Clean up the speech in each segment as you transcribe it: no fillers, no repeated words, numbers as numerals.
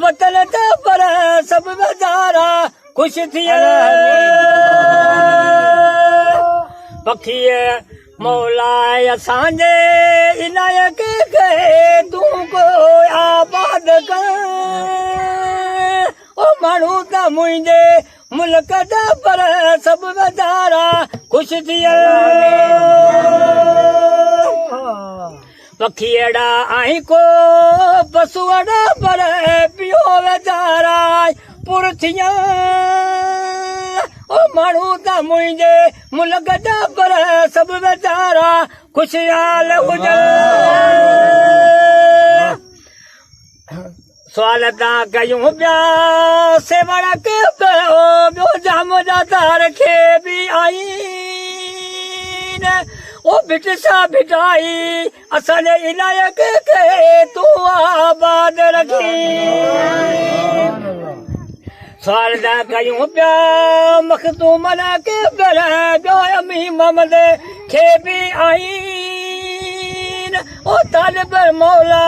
वतन ते पर सब नजारा खुश थिया पखीअ मौलाए असांजे इनायत खे तूं को आबाद कर ओ माण्हू त मुंहिंजे मुल्क जा पर सब नजारा खुश थिया पखीअड़ा आई को पशुअड़ा पर पियो वेचारा पुरथिया ओ माण्हू त मुंहिंजे मुल्क जा पर सब वेचारा खुशहाल हुजनि सवाल था कयूं पिया सेवण के ॿियो जाम जातार खे बि आई ओ बिट सा बिटाई असांजे इनायत खे तूं आबाद रखी सवाल था कयूं पिया मखदूम के ॿियो अमी मोहम्मद खे बि आई ओ तालिब मौला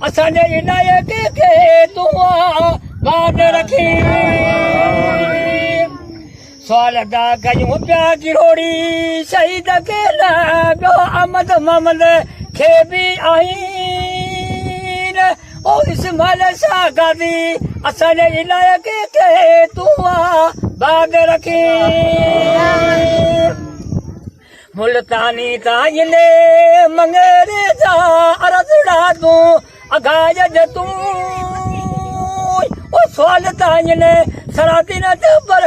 असांजे इनायत खे तूं आबाद रखी सवाल था कयूं पिया किरोड़ी शहीद के ॿियो अहमद मोहम्मद खे बि आहिनि ओ इस्माइल शाह गाज़ी असांजे इनायत खे तूं आबाद रखी मुल्तानी ताईं मंगरे जा अरज़ड़ा तूं अघाज तूं ओ सवाल ताईं सराती न पर